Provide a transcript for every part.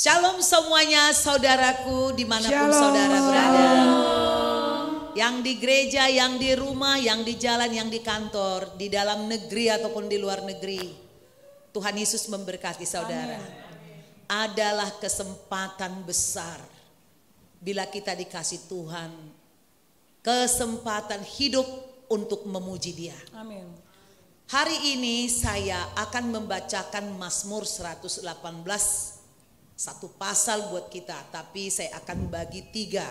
Shalom semuanya saudaraku dimanapun Shalom. saudara berada. Yang di gereja, yang di rumah, yang di jalan, yang di kantor, di dalam negeri ataupun di luar negeri. Tuhan Yesus memberkati saudara. Amin. Adalah kesempatan besar bila kita dikasih Tuhan kesempatan hidup untuk memuji Dia. Amin. Hari ini saya akan membacakan Mazmur 118. Satu pasal buat kita, tapi saya akan bagi 3.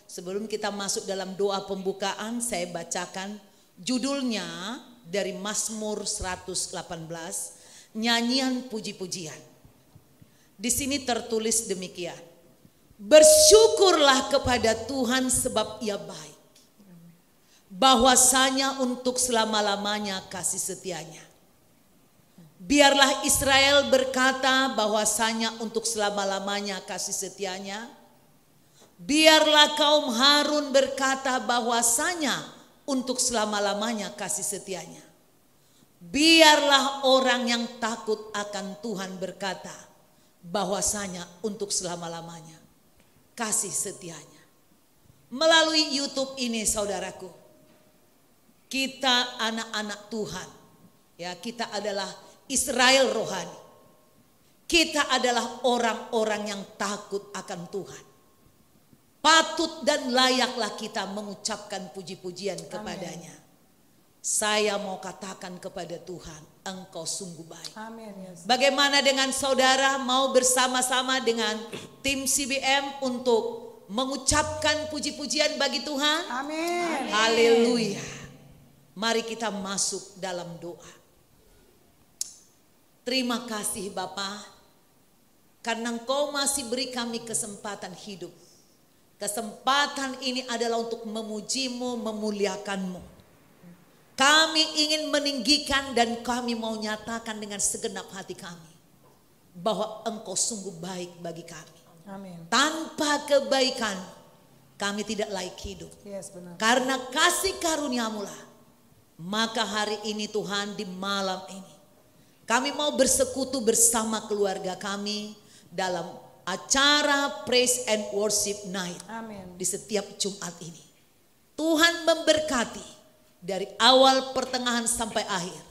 Sebelum kita masuk dalam doa pembukaan, saya bacakan judulnya dari Mazmur 118, nyanyian puji-pujian. Di sini tertulis demikian. Bersyukurlah kepada Tuhan sebab Ia baik. Bahwasanya untuk selama-lamanya kasih setianya. Biarlah Israel berkata bahwasanya untuk selama-lamanya kasih setianya. Biarlah kaum Harun berkata bahwasanya untuk selama-lamanya kasih setianya. Biarlah orang yang takut akan Tuhan berkata bahwasanya untuk selama-lamanya kasih setianya. Melalui YouTube ini saudaraku, kita anak-anak Tuhan, ya, kita adalah Israel rohani. Kita adalah orang-orang yang takut akan Tuhan. Patut dan layaklah kita mengucapkan puji-pujian kepadanya. Saya mau katakan kepada Tuhan, Engkau sungguh baik. Amin. Yes. Bagaimana dengan saudara mau bersama-sama dengan tim CBM untuk mengucapkan puji-pujian bagi Tuhan? Amin. Haleluya. Mari kita masuk dalam doa. Terima kasih Bapa, karena Engkau masih beri kami kesempatan hidup. Kesempatan ini adalah untuk memuji-Mu, memuliakan-Mu. Kami ingin meninggikan dan kami mau nyatakan dengan segenap hati kami bahwa Engkau sungguh baik bagi kami. Amin. Tanpa kebaikan kami tidak layak hidup. Yes, benar. Karena kasih karunia-Mu lah, maka hari ini Tuhan, di malam ini kami mau bersekutu bersama keluarga kami dalam acara Praise and Worship Night. Amin. Di setiap Jumat ini. Tuhan memberkati dari awal pertengahan sampai akhir.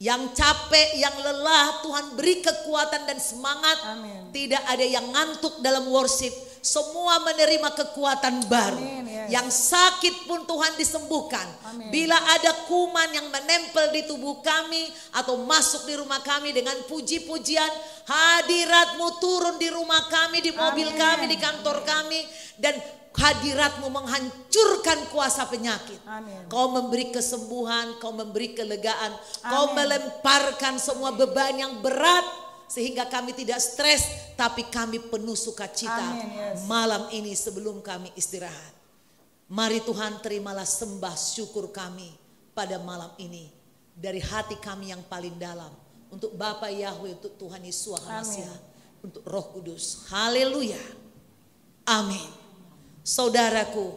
Yang capek, yang lelah, Tuhan beri kekuatan dan semangat. Amin. Tidak ada yang ngantuk dalam worship. Semua menerima kekuatan baru. Amin, yes. Yang sakit pun Tuhan disembuhkan. Amin. Bila ada kuman yang menempel di tubuh kami atau masuk di rumah kami, dengan puji-pujian, hadirat-Mu turun di rumah kami, di mobil Amin. kami, di kantor kami, dan hadirat-Mu menghancurkan kuasa penyakit. Amin. Kau memberi kesembuhan, Kau memberi kelegaan, Kau melemparkan semua beban yang berat sehingga kami tidak stres, tapi kami penuh sukacita. Amin, yes. Malam ini sebelum kami istirahat. Mari Tuhan, terimalah sembah syukur kami pada malam ini dari hati kami yang paling dalam, untuk Bapa Yahweh, untuk Tuhan Yesus Hamasiah, untuk Roh Kudus. Haleluya. Amin. Saudaraku,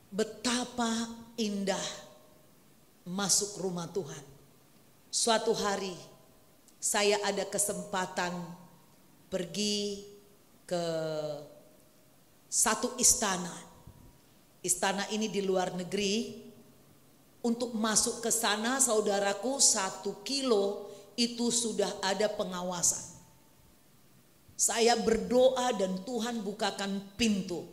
betapa indah masuk rumah Tuhan. Suatu hari saya ada kesempatan pergi ke satu istana. Istana ini di luar negeri. Untuk masuk ke sana saudaraku, 1 kilo itu sudah ada pengawasan. Saya berdoa dan Tuhan bukakan pintu.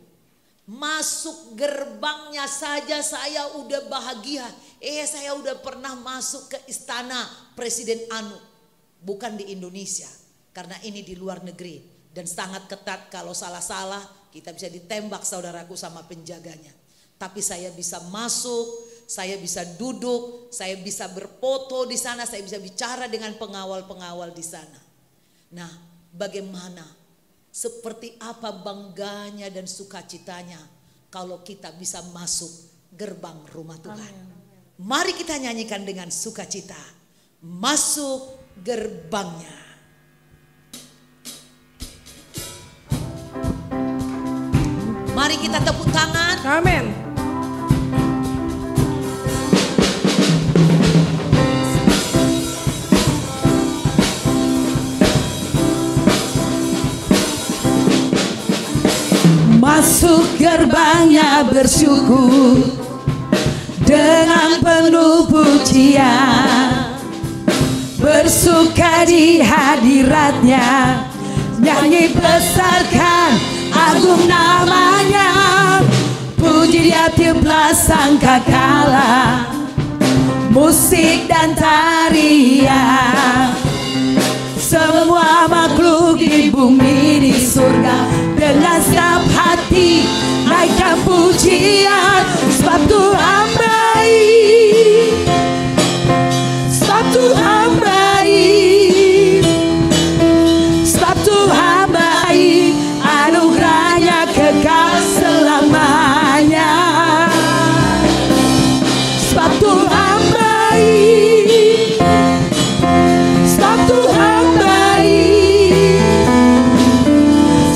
Masuk gerbangnya saja saya udah bahagia. Saya udah pernah masuk ke istana Presiden Anu. Bukan di Indonesia, karena ini di luar negeri. Dan sangat ketat, kalau salah-salah kita bisa ditembak saudaraku sama penjaganya. Tapi saya bisa masuk, saya bisa duduk, saya bisa berfoto di sana, saya bisa bicara dengan pengawal-pengawal di sana. Nah, bagaimana, seperti apa bangganya dan sukacitanya kalau kita bisa masuk gerbang rumah Tuhan. Amin. Mari kita nyanyikan dengan sukacita. Masuk gerbangnya. Mari kita tepuk tangan. Amin. masuk gerbangnya bersyukur dengan penuh pujian, bersuka di hadiratnya, nyanyi besarkan agung namanya, puji dia tiuplah sangkakala, musik dan tarian, semua makhluk di bumi di surga dengan segenap hati naikkan pujian, sebab Tuhan baik, sebab Tuhan baik, sebab Tuhan baik, anugerahnya kekal selamanya, sebab Tuhan baik, sebab Tuhan baik,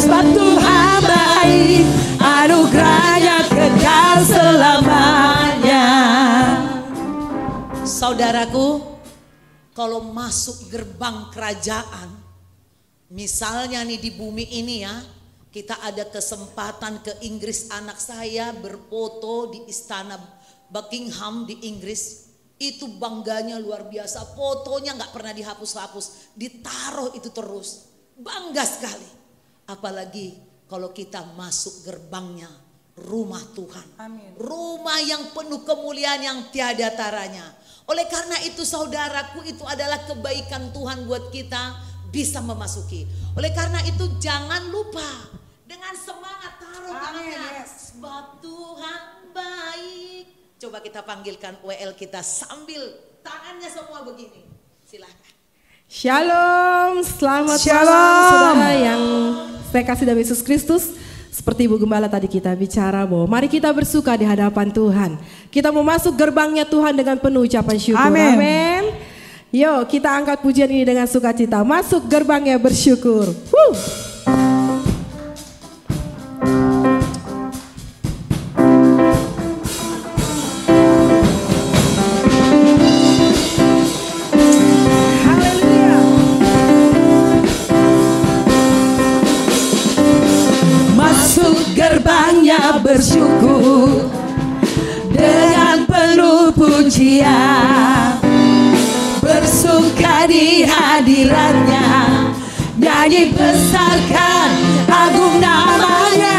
sebab Tuhan baik, anugerahnya kekal selamanya. Saudaraku, kalau masuk gerbang kerajaan, misalnya nih di bumi ini ya, kita ada kesempatan ke Inggris, anak saya berfoto di istana Buckingham di Inggris, itu bangganya luar biasa, fotonya nggak pernah dihapus-hapus, ditaruh itu terus, bangga sekali. Apalagi kalau kita masuk gerbangnya rumah Tuhan, Amin. rumah yang penuh kemuliaan yang tiada taranya. Oleh karena itu saudaraku, itu adalah kebaikan Tuhan buat kita bisa memasuki. Oleh karena itu jangan lupa dengan semangat taruh tangannya, sebab Tuhan baik. Coba kita panggilkan WL kita sambil tangannya semua begini. Silahkan. Shalom, selamat Shalom. malam saudara yang saya kasih dalam Yesus Kristus. Seperti Ibu Gembala tadi kita bicara bahwa mari kita bersuka di hadapan Tuhan. Kita mau masuk gerbangnya Tuhan dengan penuh ucapan syukur. Amin. Amin. Yuk kita angkat pujian ini dengan sukacita. Masuk gerbangnya bersyukur. Haleluya. Masuk gerbangnya bersyukur dengan penuh pujian, bersuka di hadiratnya, nyanyi besarkan agung namanya,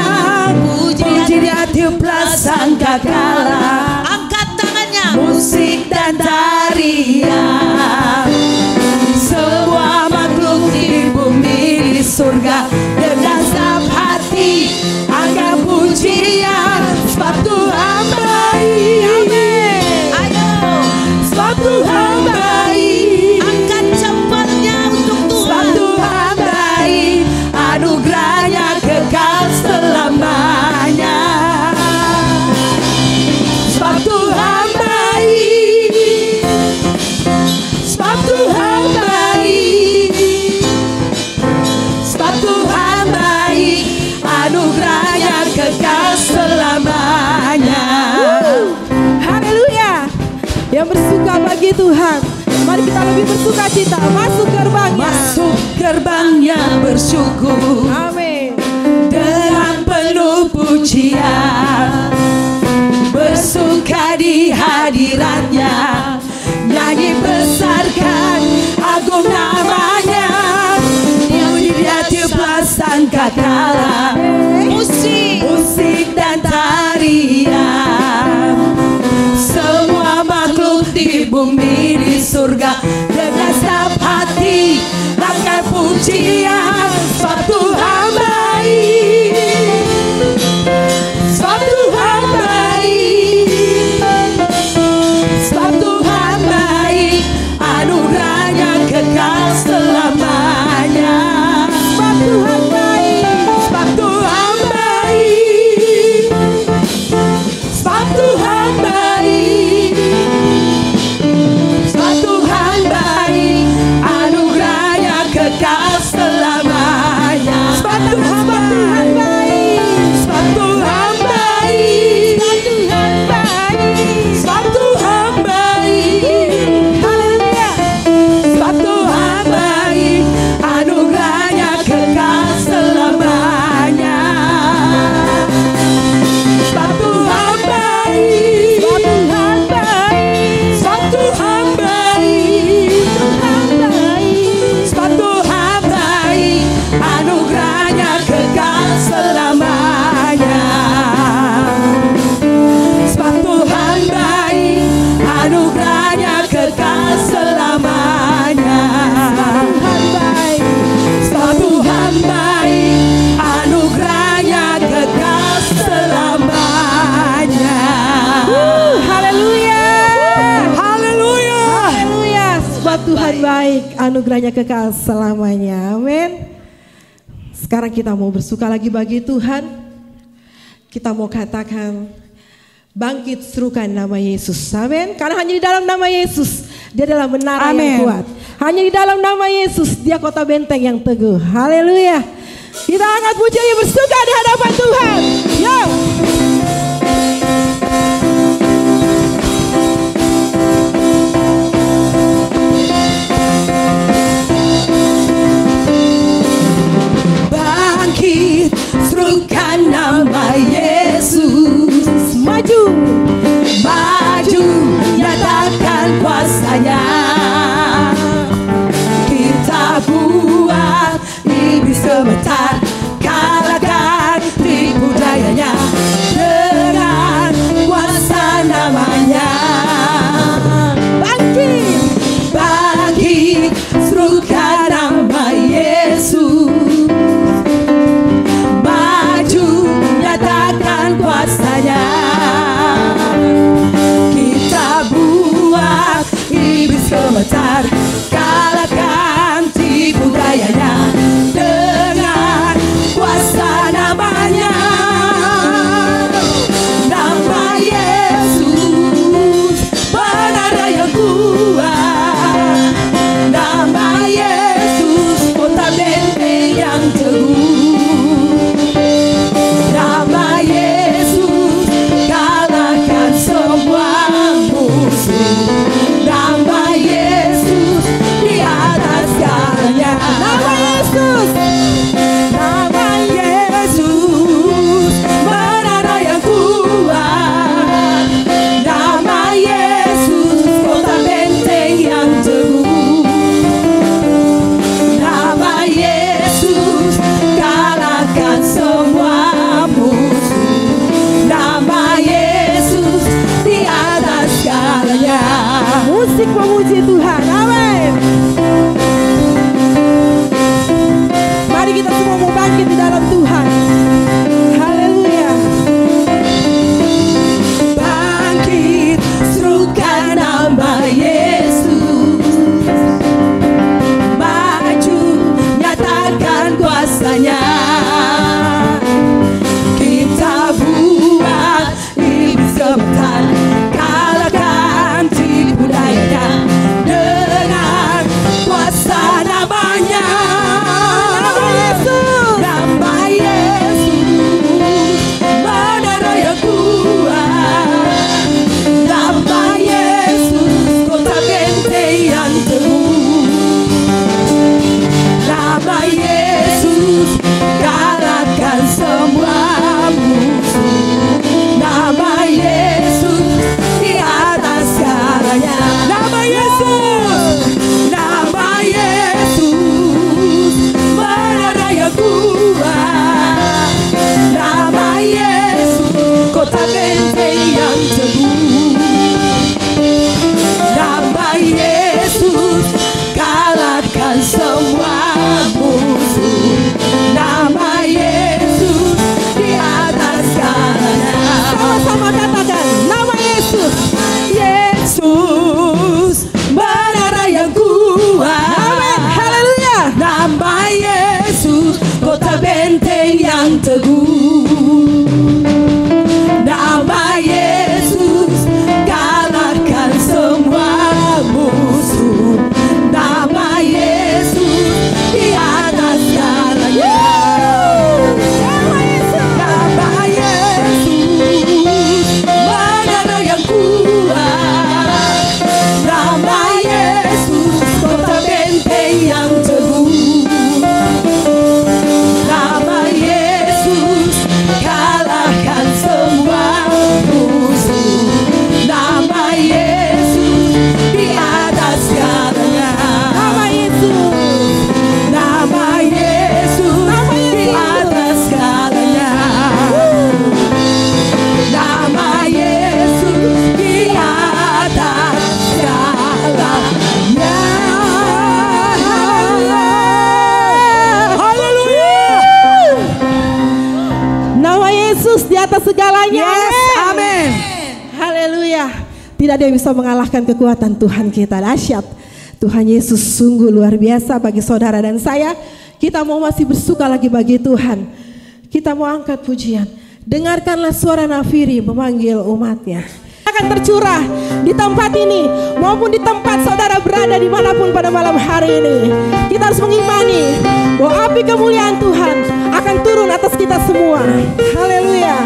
puji dia tiuplah sangkakala, Angkat tangannya. musik dan tarian, semua makhluk di bumi di surga dengan segenap hati angkat pujian, sebab Tuhan baik, Ayo, sebab Tuhan baik, angkat cepatnya untuk sebab Tuhan. Tuhan baik, anugerahnya kekal selamanya, sebab Tuhan baik, sebab Tuhan baik, sebab Tuhan baik, anugerahnya kekal selamanya. Haleluya. Yang bersuka bagi Tuhan, mari kita lebih bersuka cita. Masuk gerbangnya. Masuk gerbangnya bersyukur Amin. dengan penuh pujian, bersuka di hadiratnya, nyanyi besarkan agung namanya, puji dia tiuplah sangkakala, musik dan tarian, semua makhluk di bumi di surga dengan segenap hati naikkan pujian, sebab Tuhan baik, sebab Tuhan baik, sebab Tuhan baik, anugerahnya kekal selamanya, sebab Tuhan baik, sebab Tuhan baik, sebab Tuhan baik, sebab Tuhan baik, anugerahnya kekal selamanya. baik, anugerahnya kekal selamanya. Amin. Sekarang kita mau bersuka lagi bagi Tuhan. Kita mau katakan, bangkit serukan nama Yesus. Amin. Karena hanya di dalam nama Yesus Dia adalah menara yang kuat. Hanya di dalam nama Yesus Dia kota benteng yang teguh. Haleluya. Kita angkat pujian bersuka di hadapan Tuhan. Yo. Bangkit, serukan nama Yesus. Maju, maju, nyatakan kuasanya. Kita buat iblis gemetar, kalahkan tipu dayanya dengan kuasa namanya. bangkit, Bangkit, serukan nama Yesus. Maju, nyatakan kuasanya. Kita buat iblis gemetar, kalahkan tipu dayanya dengan kuasa namanya. Nama Yesus, menara yang kuat. Nama Yesus, kota benteng yang teguh. Nama Yesus, kalahkan semua musuh. Nama Yesus, di atas segalanya. nama Yesus. Nama Yesus, menara yang kuat. Nama Yesus, kota benteng yang teguh. Nama Yesus, kalahkan semua musuh. Nama Yesus, di atas segalanya. Musik memuji Tuhan. Amin. Mari kita semua mau bangkit di dalam Tuhan. Haleluya. Bangkit, serukan nama Yesus. Maju, nyatakan kuasanya. Kita buat iblis gemetar, kalahkan tipu dayanya dengan kuasa namanya. Nama Yesus, menara yang kuat. Nama Yesus, kota benteng yang teguh. Nama Yesus, kalahkan semua musuh. Nama Yesus, di atas segalanya. Nama Yesus, nama Yesus, menara yang kuat. Nama Yesus, kota benteng yang teguh. Nama Yesus, kalahkan semua musuh. Nama Yesus, di atas segalanya. Sama-sama katakan nama Yesus. Yesus, menara yang kuat. Amin. Haleluya. Nama Yesus, kota benteng yang teguh. Nama Yesus, kalahkan semua musuh. Nama Yesus, di atas segalanya. Nama Yesus. Nama Yesus, menara yang kuat. Nama Yesus, kota benteng yang teguh. Nama Yesus, kalahkan semua musuh. Nama Yesus, di atas segalanya. Nama Yesus. Nama Yesus, di atas segalanya. Nama Yesus, di atas segalanya. Haleluya. Nama Yesus di atas segalanya. Amin. Haleluya. Tidak ada yang bisa mengalahkan kekuatan Tuhan kita. Dahsyat. Tuhan Yesus sungguh luar biasa bagi saudara dan saya. Kita mau masih bersuka lagi bagi Tuhan. Kita mau angkat pujian. Dengarkanlah suara nafiri memanggil umatnya. Akan tercurah di tempat ini maupun di tempat saudara berada dimanapun pada malam hari ini. Kita harus mengimani bahwa api kemuliaan Tuhan akan turun atas kita semua. Haleluya.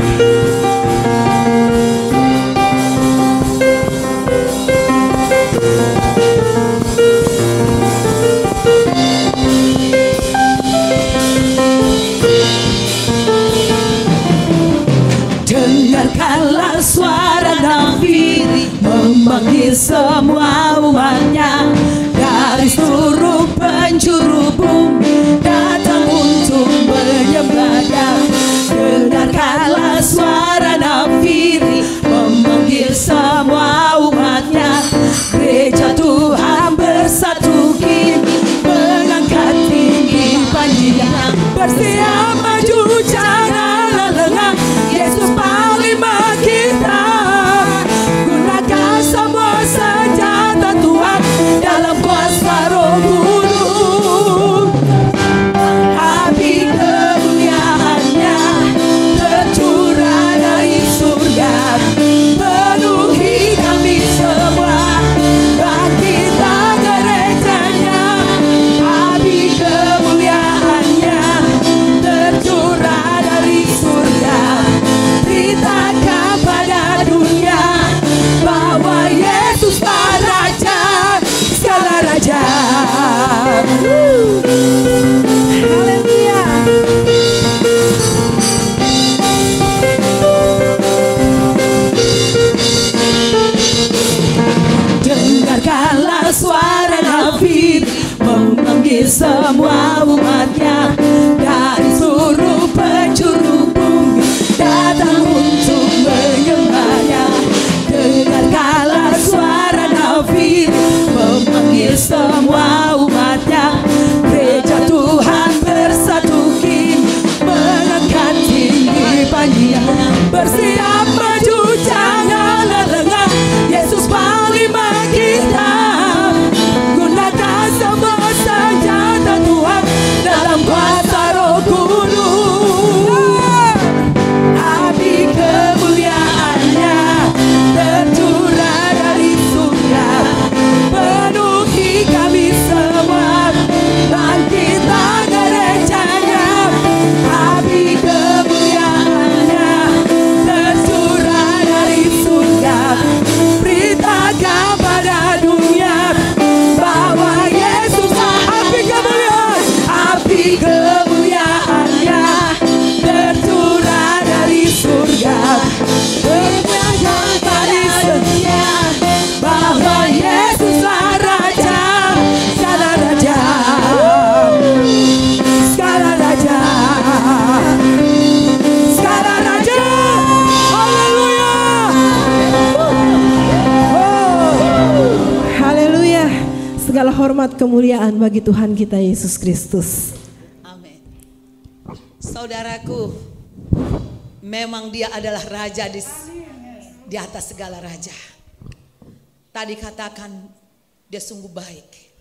Dengarkanlah suara nafiri memanggil semua umatnya dari seluruh penjuru bumi datang untuk menyembahnya. Dengarkanlah suara nafiri memanggil semua umatnya. Gereja Tuhan bersatu kini mengangkat tinggi panjinya. Bersiap maju janganlah lengah, Yesus panglima kita. Gunakan semua senjata Tuhan dalam kuasa Roh Kudus. Api kemuliaannya tercurah dari surga, penuhi kami semua. Bangkitlah gerejanya. Api kemuliaannya tercurah dari surga, beritakan pada dunia bahwa Yesuslah Raja segala raja. Haleluya. Dengarkanlah suara nafiri memanggil semua umatnya dari seluruh penjuru bumi datang untuk menyembahnya. Dengarkanlah suara nafiri memanggil semua umatnya. Gereja Tuhan bersatu kini mengangkat tinggi panjinya. Bersiap maju janganlah lengah, Yesus panglima kita. Gunakan semua senjata Tuhan dalam kuasa Roh Kudus. Api kemuliaannya tercurah dari surga, penuhi kami semua. Bangkitlah gerejanya. Api kemuliaannya tercurah dari surga, beritakan pada dunia bahwa Yesuslah api kemuliaan. Api kemuliaannya tercurah dari surga, beritakan pada dunia bahwa Yesuslah Raja segala raja. Segala raja, segala raja. Haleluya. Haleluya. Segala hormat kemuliaan bagi Tuhan kita Yesus Kristus. Amin. Saudaraku, memang dia adalah raja di atas segala raja. Tadi katakan dia sungguh baik.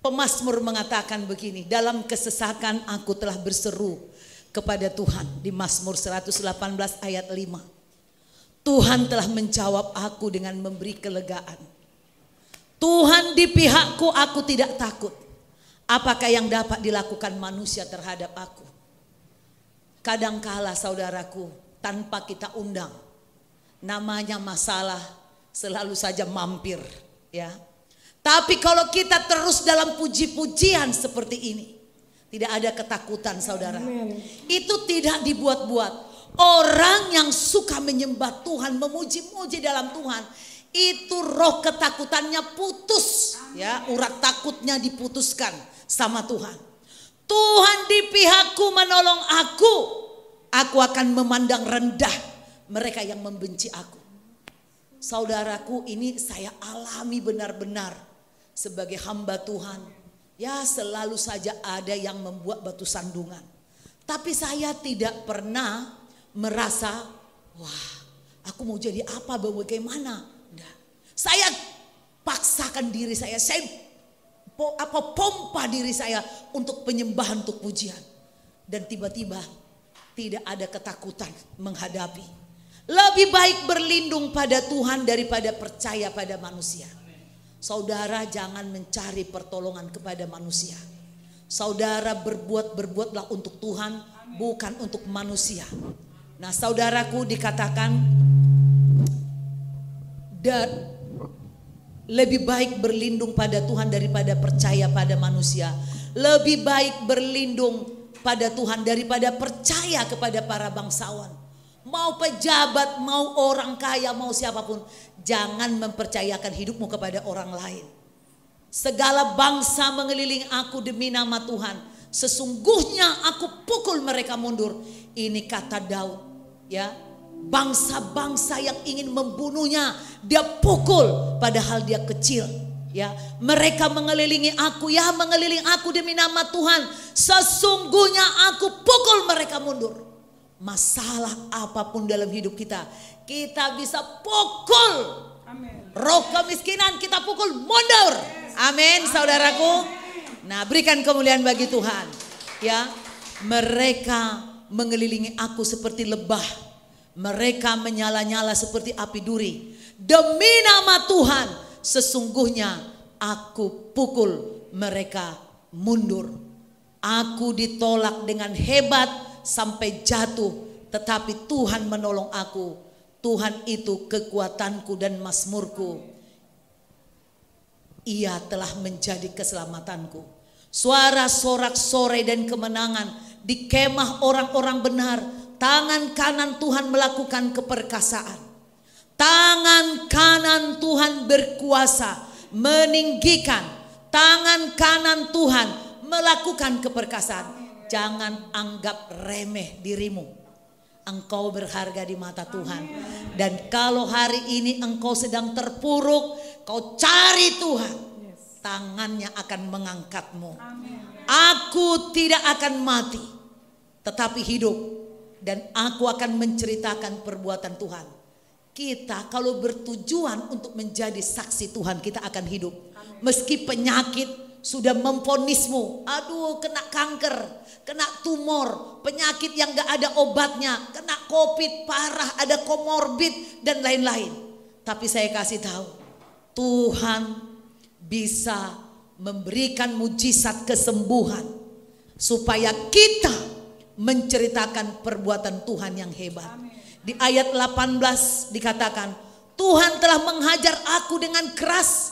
Pemazmur mengatakan begini, dalam kesesakan aku telah berseru kepada Tuhan di Mazmur 118 ayat 5. Tuhan telah menjawab aku dengan memberi kelegaan. Tuhan di pihakku, aku tidak takut. Apakah yang dapat dilakukan manusia terhadap aku? Kadangkala saudaraku, tanpa kita undang, namanya masalah selalu saja mampir, ya. Tapi kalau kita terus dalam puji-pujian seperti ini, tidak ada ketakutan saudara. Itu tidak dibuat-buat. Orang yang suka menyembah Tuhan, memuji-muji dalam Tuhan, itu roh ketakutannya putus, ya, urat takutnya diputuskan sama Tuhan. Tuhan di pihakku menolong aku akan memandang rendah mereka yang membenci aku. Saudaraku, ini saya alami benar-benar sebagai hamba Tuhan. Ya, selalu saja ada yang membuat batu sandungan. Tapi saya tidak pernah merasa, wah, aku mau jadi apa, bagaimana. Enggak. Saya paksakan diri saya pompa diri saya untuk penyembahan, untuk pujian. Dan tiba-tiba tidak ada ketakutan menghadapi. Lebih baik berlindung pada Tuhan daripada percaya pada manusia. Saudara jangan mencari pertolongan kepada manusia. Saudara berbuatlah untuk Tuhan, bukan untuk manusia. Nah, saudaraku, dikatakan lebih baik berlindung pada Tuhan daripada percaya pada manusia. Lebih baik berlindung pada Tuhan daripada percaya kepada para bangsawan. Mau pejabat, mau orang kaya, mau siapapun, jangan mempercayakan hidupmu kepada orang lain. Segala bangsa mengelilingi aku demi nama Tuhan, sesungguhnya aku pukul mereka mundur. Ini kata Daud, ya. Bangsa-bangsa yang ingin membunuhnya dia pukul, padahal dia kecil, ya. Mereka mengelilingi aku, ya, mengelilingi aku demi nama Tuhan, sesungguhnya aku pukul mereka mundur. Masalah apapun dalam hidup kita bisa pukul. Amen. Roh kemiskinan kita pukul mundur. Amin, saudaraku. Nah, berikan kemuliaan bagi Tuhan, ya. Mereka mengelilingi aku seperti lebah. Mereka menyala-nyala seperti api duri. Demi nama Tuhan, sesungguhnya aku pukul mereka mundur. Aku ditolak dengan hebat sampai jatuh, tetapi Tuhan menolong aku. Tuhan itu kekuatanku dan mazmurku. Ia telah menjadi keselamatanku. Suara sorak-sorai dan kemenangan di kemah orang-orang benar. Tangan kanan Tuhan melakukan keperkasaan. Tangan kanan Tuhan berkuasa meninggikan. Tangan kanan Tuhan melakukan keperkasaan. Jangan anggap remeh dirimu. Engkau berharga di mata Tuhan. Dan kalau hari ini engkau sedang terpuruk, kau cari Tuhan, tangannya akan mengangkatmu. Aku tidak akan mati, tetapi hidup. Dan aku akan menceritakan perbuatan Tuhan. Kita kalau bertujuan untuk menjadi saksi Tuhan, kita akan hidup. Meski penyakit sudah memvonismu, aduh, kena kanker, kena tumor, penyakit yang gak ada obatnya, kena COVID parah, ada komorbid dan lain-lain. Tapi saya kasih tahu, Tuhan bisa memberikan mujizat kesembuhan supaya kita menceritakan perbuatan Tuhan yang hebat. Di ayat 18 dikatakan, Tuhan telah menghajar aku dengan keras,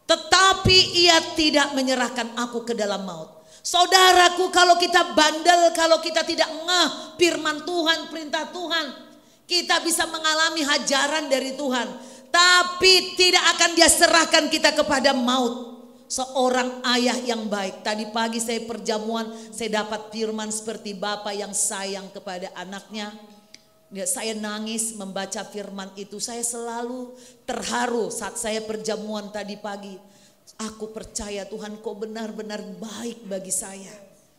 tetapi ia tidak menyerahkan aku ke dalam maut. Saudaraku, kalau kita bandel, kalau kita tidak ngeh firman Tuhan, perintah Tuhan, kita bisa mengalami hajaran dari Tuhan, tapi tidak akan dia serahkan kita kepada maut. Seorang ayah yang baik. Tadi pagi saya perjamuan, saya dapat firman seperti Bapa yang sayang kepada anaknya. Saya nangis membaca firman itu. Saya selalu terharu saat saya perjamuan tadi pagi. Aku percaya Tuhan, kau benar-benar baik bagi saya.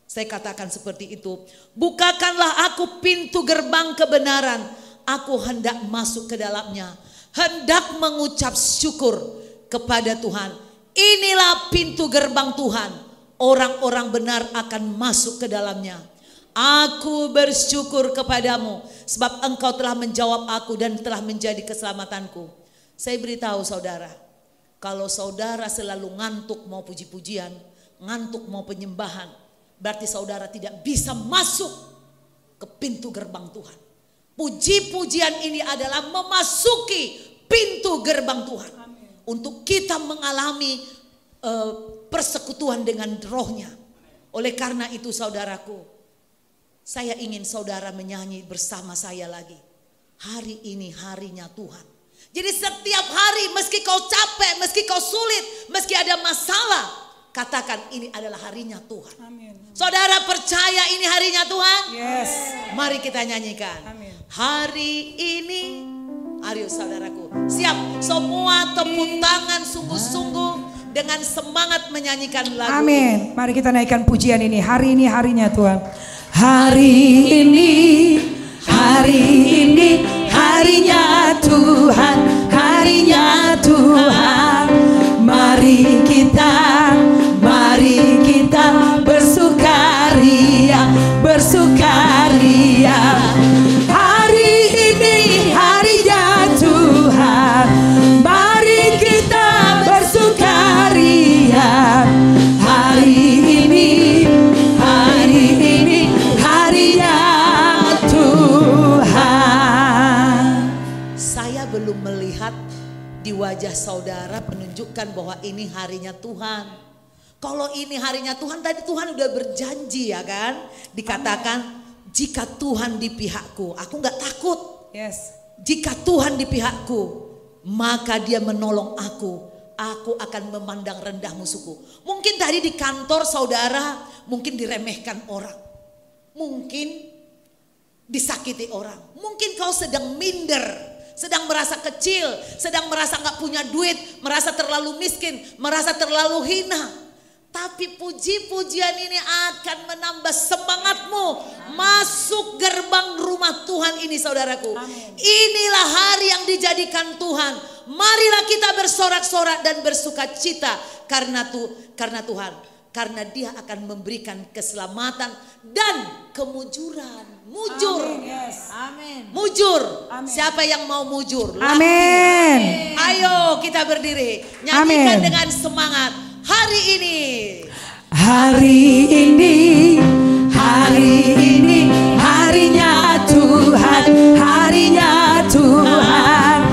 Saya katakan seperti itu. Bukakanlah aku pintu gerbang kebenaran. Aku hendak masuk ke dalamnya. Hendak mengucap syukur kepada Tuhan. Inilah pintu gerbang Tuhan. Orang-orang benar akan masuk ke dalamnya. Aku bersyukur kepadamu sebab engkau telah menjawab aku dan telah menjadi keselamatanku. Saya beritahu saudara, kalau saudara selalu ngantuk mau puji-pujian, ngantuk mau penyembahan, berarti saudara tidak bisa masuk ke pintu gerbang Tuhan. Puji-pujian ini adalah memasuki pintu gerbang Tuhan. Untuk kita mengalami persekutuan dengan rohnya. Oleh karena itu saudaraku, saya ingin saudara menyanyi bersama saya lagi. Hari ini harinya Tuhan. Jadi setiap hari meski kau capek, meski kau sulit, meski ada masalah, katakan ini adalah harinya Tuhan. Amin. Saudara percaya ini harinya Tuhan? Yes. Mari kita nyanyikan. Amin. Hari ini, ayo saudaraku, siap semua tepuk tangan sungguh-sungguh dengan semangat menyanyikan lagu. Amin. Mari kita naikkan pujian ini. Hari ini harinya Tuhan. Hari ini harinya Tuhan, harinya Tuhan. Mari kita wajah saudara menunjukkan bahwa ini harinya Tuhan. Kalau ini harinya Tuhan, tadi Tuhan udah berjanji ya kan. Dikatakan jika Tuhan di pihakku, aku gak takut. Yes. Jika Tuhan di pihakku, maka dia menolong aku. Aku akan memandang rendah musuhku. Mungkin tadi di kantor saudara, mungkin diremehkan orang. Mungkin disakiti orang. Mungkin kau sedang minder, sedang merasa kecil, sedang merasa gak punya duit, merasa terlalu miskin, merasa terlalu hina. Tapi puji-pujian ini akan menambah semangatmu masuk gerbang rumah Tuhan ini, saudaraku. Amin. Inilah hari yang dijadikan Tuhan. Marilah kita bersorak-sorak dan bersuka cita karena Tuhan. Karena dia akan memberikan keselamatan dan kemujuran. Mujur. Amin. Yes. Amin. Mujur. Amin. Siapa yang mau mujur? Amin. Ayo kita berdiri. Nyanyikan Amin. dengan semangat. Hari ini. Hari ini, hari ini, harinya Tuhan, harinya Tuhan.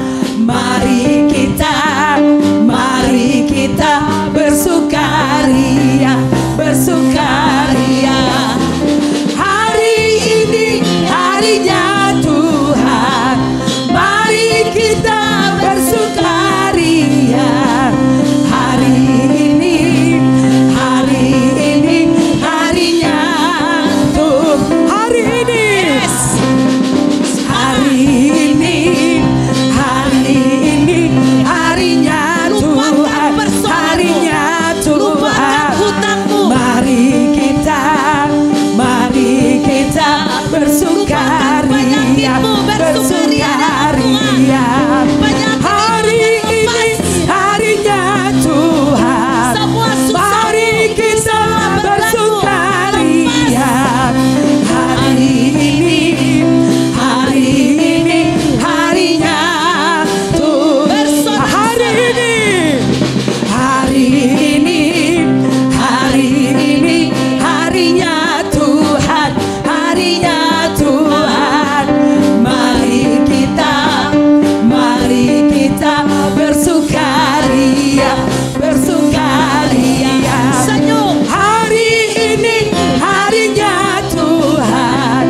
Mari kita bersukaria, bersukaria. Hari ini harinya Tuhan, mari kita bersukaria. Hari ini harinya Tuhan. Hari ini, hari ini harinya Tuhan, harinya Tuhan. Mari kita bersukaria, bersukaria. Hari ini harinya Tuhan, mari kita bersukaria. Hari ini harinya Tuhan. Hari ini harinya Tuhan, harinya Tuhan. Mari kita bersukaria, bersukaria. Hari ini harinya Tuhan,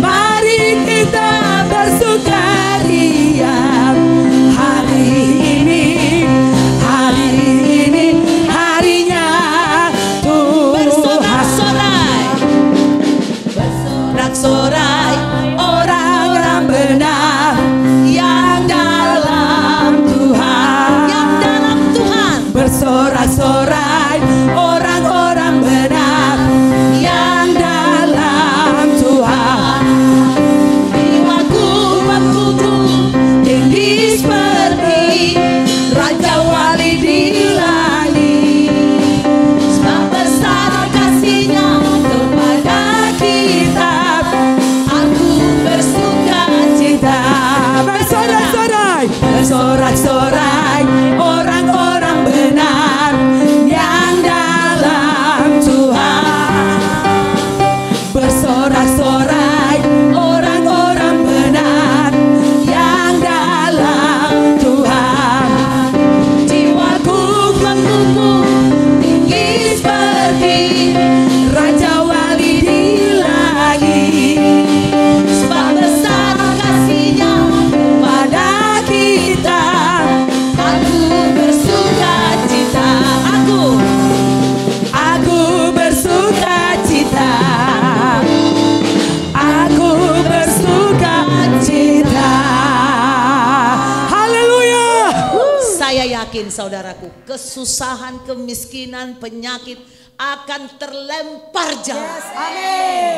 mari kita bersukaria. Hari ini harinya Tuhan. Bersorak-sorai orang-orang benar yang dalam Tuhan. Bersorak-sorai orang-orang benar yang dalam Tuhan. Jiwaku tinggi seperti Raja Wali di langit. Sebab besar kasih-Nya kepada kita, aku bersuka cita. Bersorak-sorai orang-orang benar yang dalam Tuhan. Bersorak-sorai orang-orang benar yang dalam Tuhan. Jiwaku tinggi seperti Raja Wali di langit. Sebab besar kasih-Nya kepada kita, aku bersuka cita. Aku bersuka cita. Aku bersuka cita. Haleluya. Saya yakin saudaraku, kesusahan, kemiskinan, penyakit akan terlempar jauh.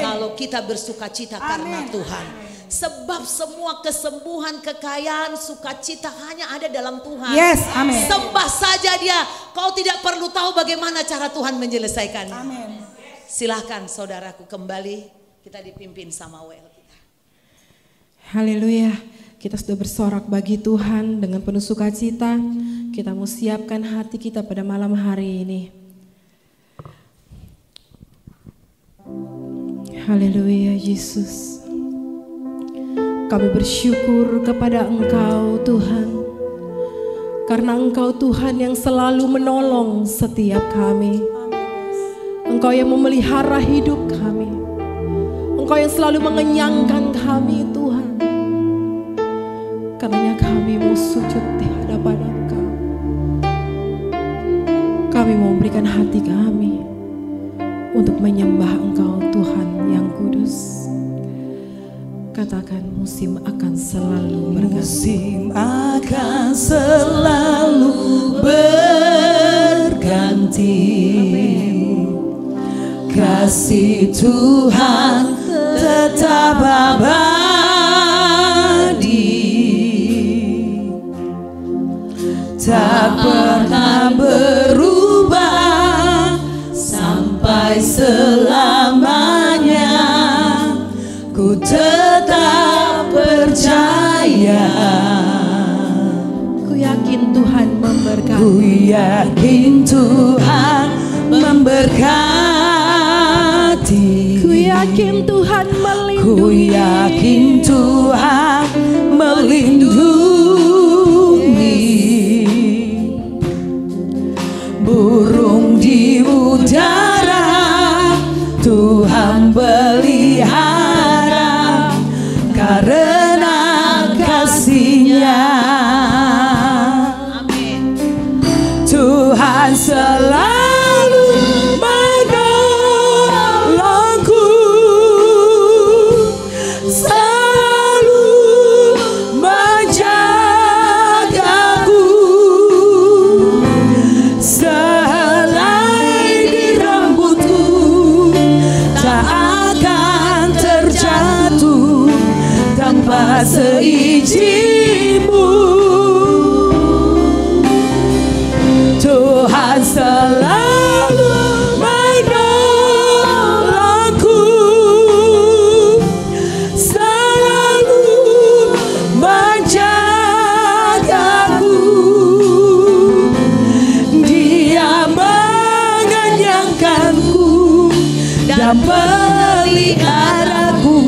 Kalau kita bersuka cita karena Tuhan. Sebab semua kesembuhan, kekayaan, sukacita hanya ada dalam Tuhan. Yes, amin. Sembah saja Dia. Kau tidak perlu tahu bagaimana cara Tuhan menyelesaikannya. Amin. Silahkan saudaraku, kembali kita dipimpin sama WL kita. Haleluya. Kita sudah bersorak bagi Tuhan dengan penuh sukacita. Kita mau siapkan hati kita pada malam hari ini. Haleluya Yesus. Kami bersyukur kepada Engkau Tuhan. Karena Engkau Tuhan yang selalu menolong setiap kami. Engkau yang memelihara hidup kami. Engkau yang selalu mengenyangkan kami Tuhan. Karenanya kami mau sujud di hadapan Engkau. Kami mau memberikan hati kami untuk menyembah Engkau Tuhan yang kudus. Katakan, musim akan selalu berganti. Musim akan selalu berganti. Kasih Tuhan tetap abadi, tak pernah berubah sampai selamanya. Ku tetap percaya. Ku yakin Tuhan memberkati. Ku yakin Tuhan memberkati. Ku yakin Tuhan melindungi. Ku yakin Tuhan melindungi. Burung di udara Tuhan pelihara karena kasih-Nya. Amin. Tuhan selalu menolongku, selalu menjagaku. Selai di rambutku tak akan terjatuh tanpa seizin-Mu. Tuhan selalu menolongku, selalu menjagaku. Dia mengenyangkanku dan peliharaku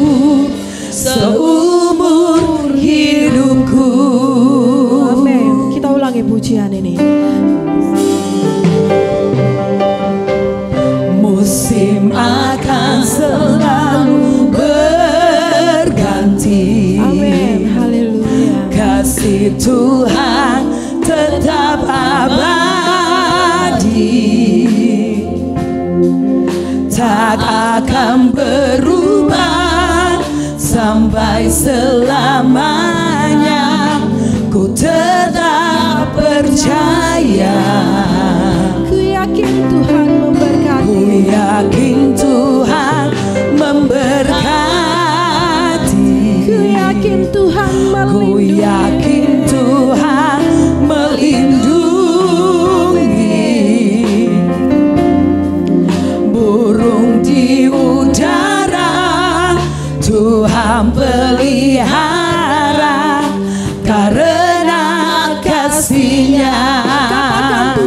seumur hidupku. Amin. Kita ulangi pujian ini. Musim akan selalu berganti. Amin. Haleluya. Kasih Tuhan tetap abadi, tak akan berubah sampai selamanya. Ku tetap percaya. Ku yakin Tuhan memberkati. Ku yakin Tuhan memberkati. Ku yakin Tuhan Ku melindungi. yakin Tuhan melindungi. Burung di udara Tuhan pelihara karena kasih-Nya. Katakan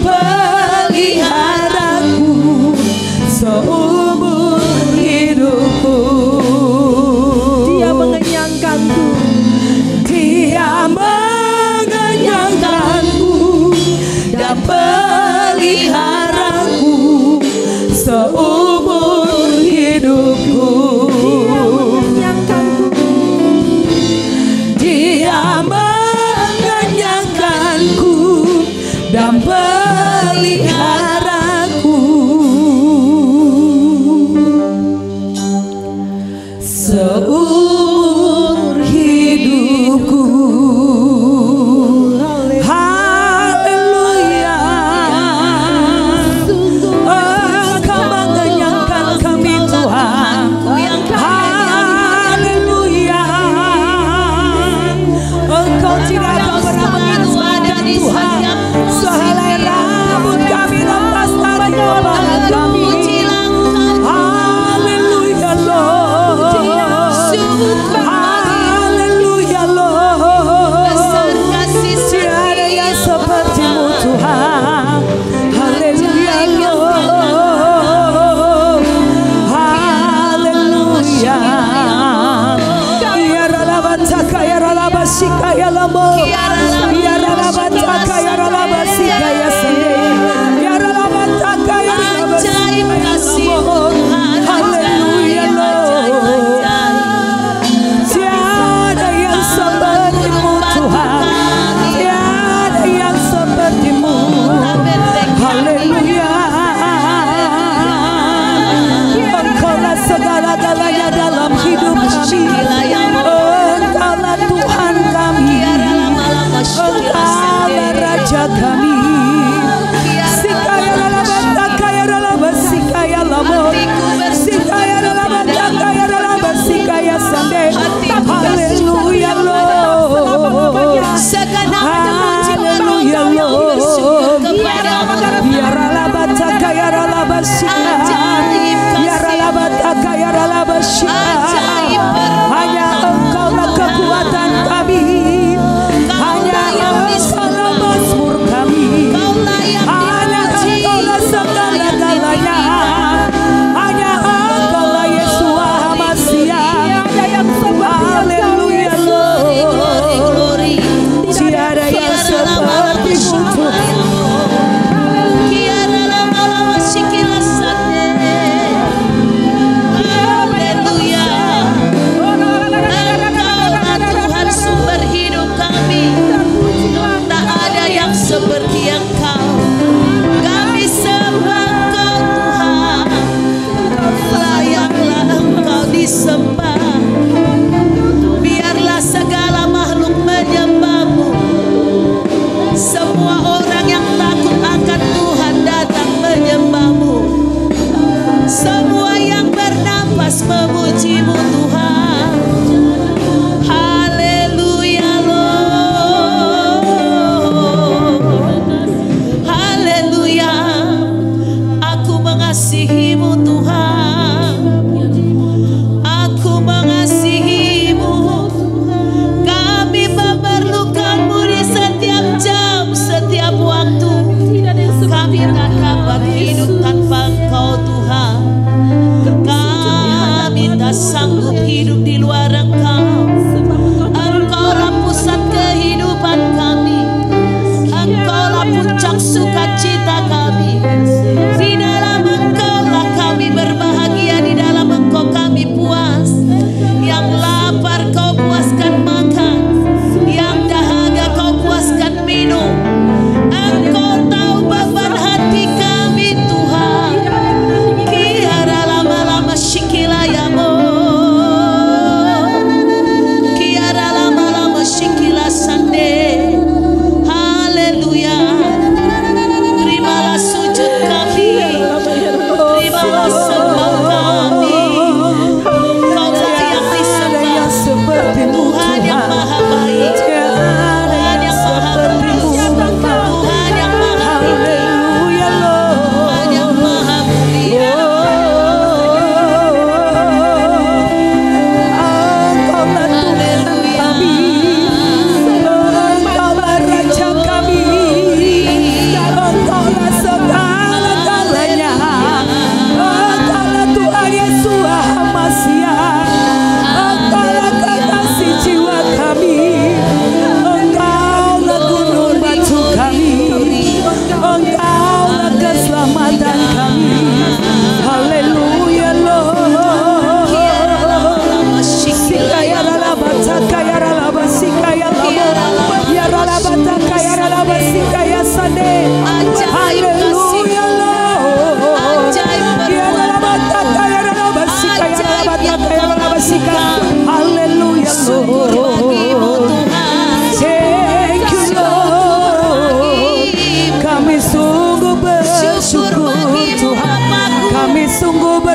peliharaku seumur hidupku. Dia mengenyangkanku, Dia mengenyangkanku dan peliharaku seumur hidupku. Dia mengenyangkanku dan peliharaku seumur hidupku. Haleluya. Engkau mengenyangkan kami Tuhan. Haleluya. Engkau tidak akan pernah menginskan Tuhan. Sehelai rambut kami lepas dari kepala kami. Haleluya Lord. Haleluya Lord. Tiada yang seperti-Mu Tuhan. Haleluya Lord. Haleluya. Ya ralabataka ya ralabasika ya lamo. Ya ralabataka ya ralabasika ya sende. Ya ralabataka ya ralabasika ya lamo. Haleluya Lord. Tiada yang seperti-Mu Tuhan. Tiada yang seperti-Mu. Haleluya. Engkaulah segala-galanya dalam hidup kami. Engkaulah Tuhan kami. Engkaulah Raja kami.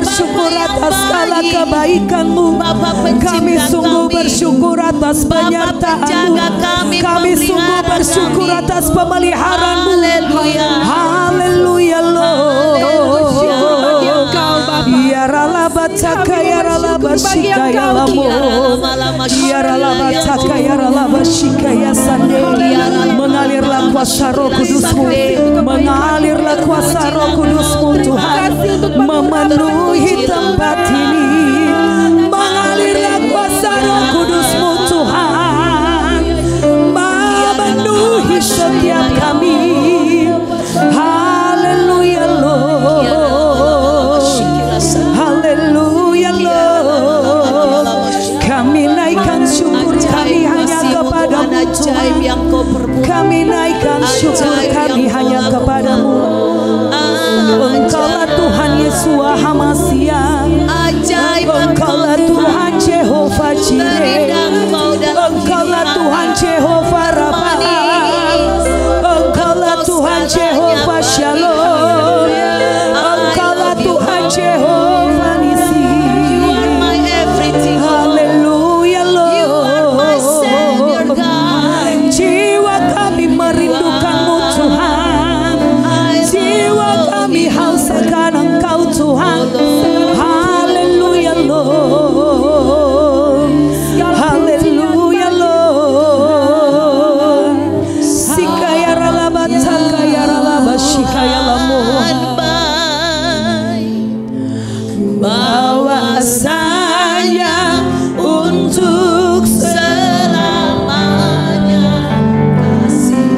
bersyukur atas segala kebaikan-Mu. Kami sungguh bersyukur atas penyertaan-Mu. Kami sungguh bersyukur atas pemeliharaan-Mu. Haleluya Lord. Ya ralabataka ya ralabashika ya lamu. Ya ralabataka ya ralabashika ya sande. Mengalirlah kuasa Roh Kudus-Mu. Mengalirlah kuasa Roh Kudus-Mu Tuhan. Memenuhi tempat ini. Mengalirlah kuasa Roh Kudus-Mu Tuhan. Memenuhi setiap kami. Haleluya Lord. Haleluya Lord. Kami naikkan syukur kami hanya kepadamu Tuhan. Kami naikkan syukur kami hanya kepadamu. Engkaulah Tuhan Yeshua Hamasia. Engkaulah Tuhan Jehovah Jireh. Engkaulah Tuhan Jehovah Rafa. Engkaulah Tuhan Jehovah Shalom. Engkaulah Tuhan Jehovah Nisi. Haleluya Lord. Jiwa kami merindukan-Mu Tuhan. Jiwa kami haus akan Engkau Tuhan. Haleluya Lord. Haleluya Lord. Sikaya ralabataka ya ralabashika ya lamu. Bawa saya untuk selamanya. Kasih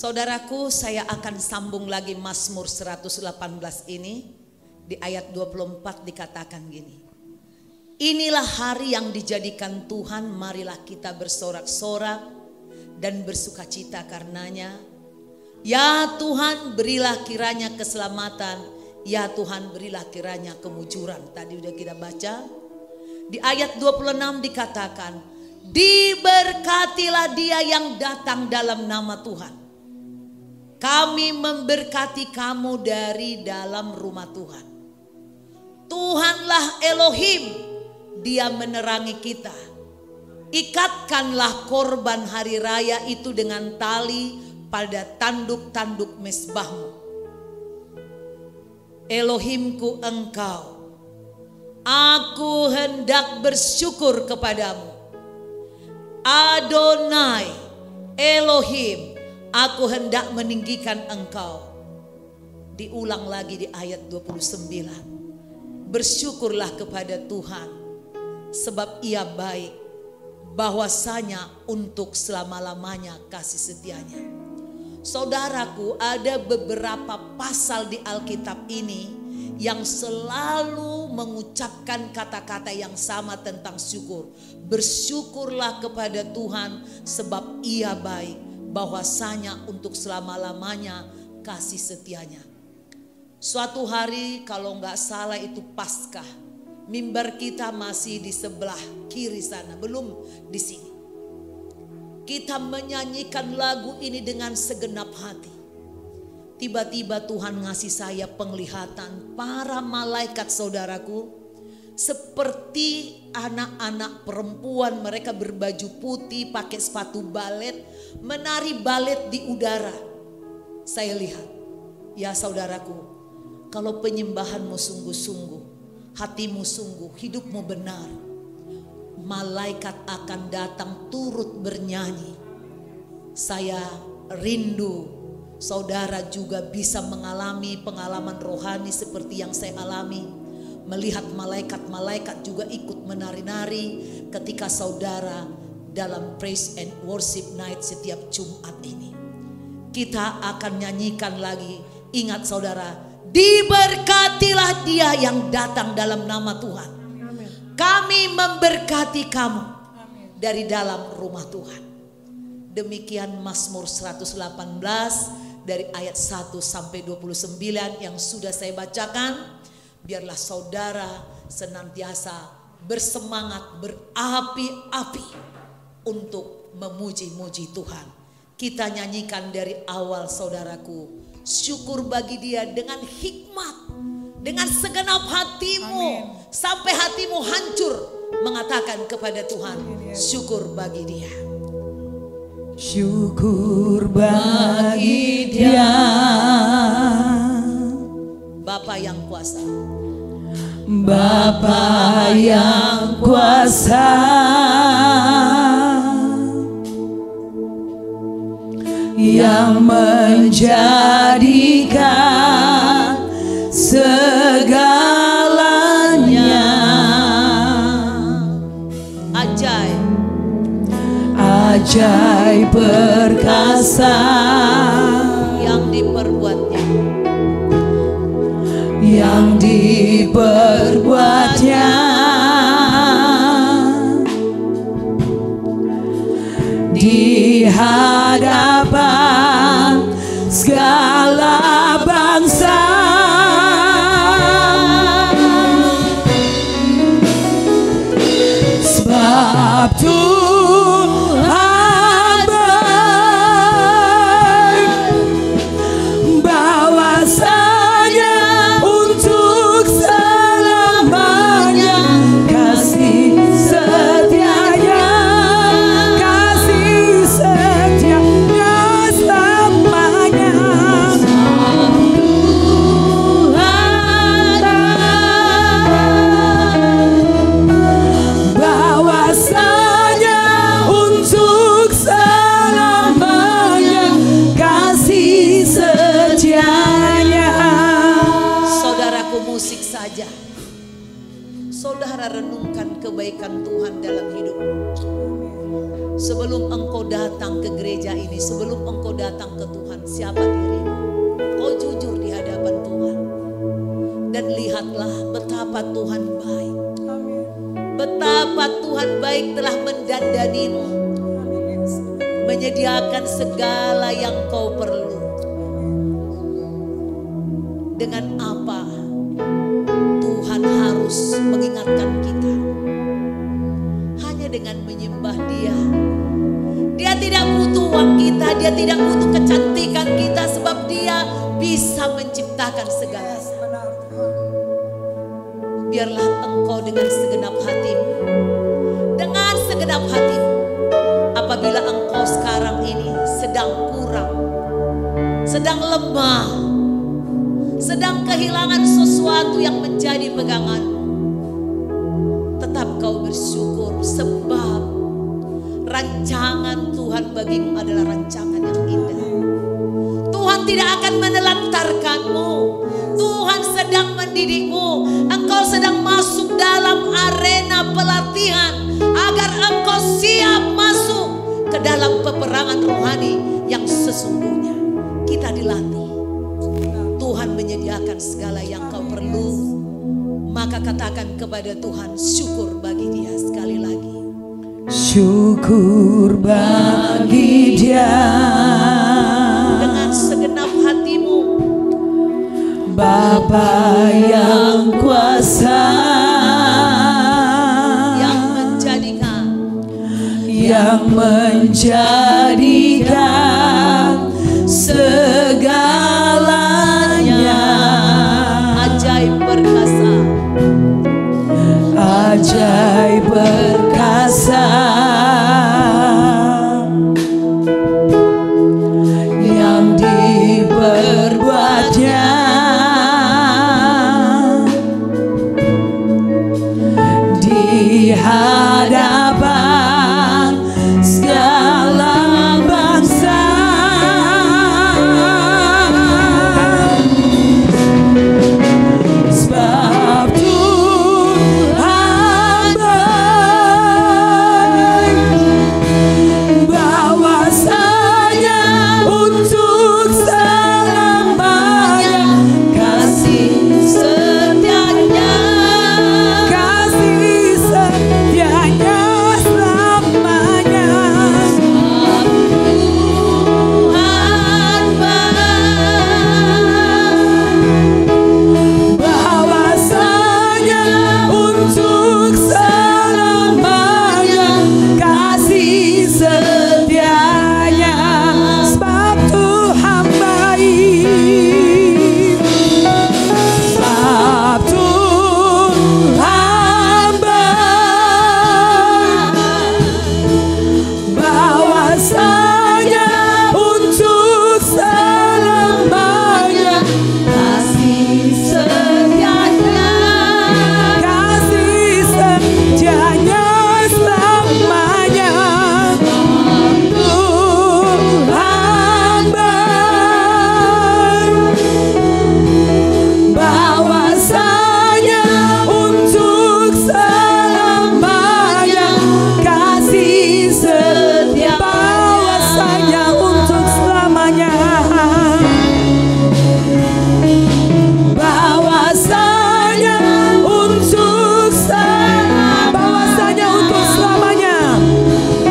Saudaraku, saya akan sambung lagi Mazmur 118 ini. Di ayat 24 dikatakan gini. Inilah hari yang dijadikan Tuhan, marilah kita bersorak-sorak dan bersukacita karenanya. Ya Tuhan, berilah kiranya keselamatan. Ya Tuhan, berilah kiranya kemujuran. Tadi udah kita baca. Di ayat 26 dikatakan, diberkatilah dia yang datang dalam nama Tuhan. Kami memberkati kamu dari dalam rumah Tuhan. Tuhanlah Elohim, dia menerangi kita. Ikatkanlah korban hari raya itu dengan tali pada tanduk-tanduk mezbahmu. Elohimku engkau, aku hendak bersyukur kepadamu. Adonai, Elohim, aku hendak meninggikan engkau. Diulang lagi di ayat 29. Bersyukurlah kepada Tuhan, sebab ia baik, bahwasanya untuk selama-lamanya kasih setianya. Saudaraku, ada beberapa pasal di Alkitab ini yang selalu mengucapkan kata-kata yang sama tentang syukur. Bersyukurlah kepada Tuhan sebab ia baik, bahwasanya untuk selama-lamanya kasih setianya. Suatu hari kalau nggak salah itu Paskah, mimbar kita masih di sebelah kiri sana, belum di sini. Kita menyanyikan lagu ini dengan segenap hati. Tiba-tiba Tuhan ngasih saya penglihatan para malaikat, saudaraku, seperti anak-anak perempuan. Mereka berbaju putih, pakai sepatu balet, menari balet di udara. Saya lihat, ya saudaraku, kalau penyembahanmu sungguh-sungguh, hatimu sungguh, hidupmu benar, malaikat akan datang turut bernyanyi. Saya rindu saudara juga bisa mengalami pengalaman rohani seperti yang saya alami. Melihat malaikat-malaikat juga ikut menari-nari ketika saudara dalam praise and worship night setiap Jumat ini. Kita akan nyanyikan lagi. Ingat saudara, diberkatilah dia yang datang dalam nama Tuhan. Kami memberkati kamu dari dalam rumah Tuhan. Demikian Mazmur 118 dari ayat 1 sampai 29 yang sudah saya bacakan. Biarlah saudara senantiasa bersemangat, berapi-api untuk memuji-muji Tuhan. Kita nyanyikan dari awal, saudaraku. Syukur bagi dia dengan hikmat, dengan segenap hatimu. Amin. Sampai hatimu hancur mengatakan kepada Tuhan, syukur bagi dia. Syukur bagi dia, Bapa yang kuasa, Bapa yang kuasa, yang menjadikan segalanya. Ajaib, ajaib perkasa yang diperbuatnya, yang diperbuatnya di hadapan segala bangsa. Sebab Tuhan baik, bahwasanya untuk selamanya kasih setianya, kasih setianya selamanya. Bahwasanya untuk selamanya kasih setianya. saudaraku, musik saja. Saudara renungkan kebaikan Tuhan dalam hidupmu. Sebelum engkau datang ke gereja ini, sebelum engkau datang ke Tuhan, siapa dirimu? Kau jujur di hadapan Tuhan. Dan lihatlah betapa Tuhan baik. Betapa Tuhan baik telah mendandanimu. Menyediakan segala yang kau perlu. Dengan apa Tuhan harus mengingatkan kita? Hanya dengan menyembah Dia. Dia tidak butuh uang kita, Dia tidak butuh kecantikan kita, sebab Dia bisa menciptakan segalanya. Biarlah engkau dengan segenap hatimu, dengan segenap hatimu, apabila engkau sekarang ini sedang kurang, sedang lemah, sedang kehilangan sesuatu yang menjadi peganganmu, tetap kau bersyukur, sebab rancangan Tuhan bagimu adalah rancangan yang indah. Tuhan tidak akan menelantarkanmu. Tuhan sedang mendidikmu. Engkau sedang masuk dalam arena pelatihan agar engkau siap masuk ke dalam peperangan rohani yang sesungguhnya. Kita dilatih. Tuhan menyediakan segala yang kau perlu. Maka katakan kepada Tuhan, syukur bagi Dia sekali lagi. Syukur bagi Dia. Dengan segenap hatimu. Bapa yang kuasa, yang menjadikan segalanya. Ajaib perkasa, ajaib perkasa, yang diperbuatnya di hadapan segala bangsa. Sebab Tuhan baik, bahwasanya untuk selamanya kasih setianya, kasih setianya selamanya. Tuhan baik, bahwasanya untuk selamanya kasih setianya. Sebab Tuhan baik, sebab Tuhan baik, bahwasanya untuk selamanya kasih setianya, kasih setianya selamanya. Tuhan baik, bahwasanya untuk selamanya kasih setia, bahwasanya untuk selamanya, bahwasanya untuk bahwasanya untuk selamanya,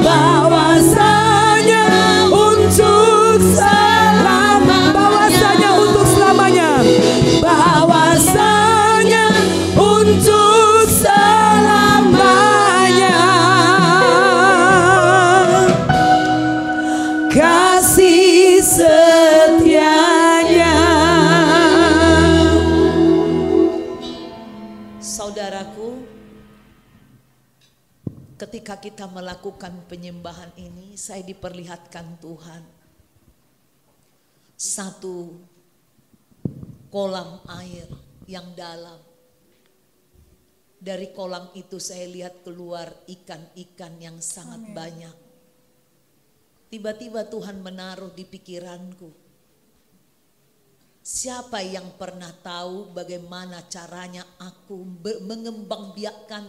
bahwasanya untuk bahwasanya untuk selamanya, bahwasanya untuk selamanya kasih setianya. saudaraku, ketika kita melakukan penyembahan ini, saya diperlihatkan Tuhan satu kolam air yang dalam. Dari kolam itu saya lihat keluar ikan-ikan yang sangat banyak. Tiba-tiba Tuhan menaruh di pikiranku, Siapa yang pernah tahu bagaimana caranya aku mengembangbiakkan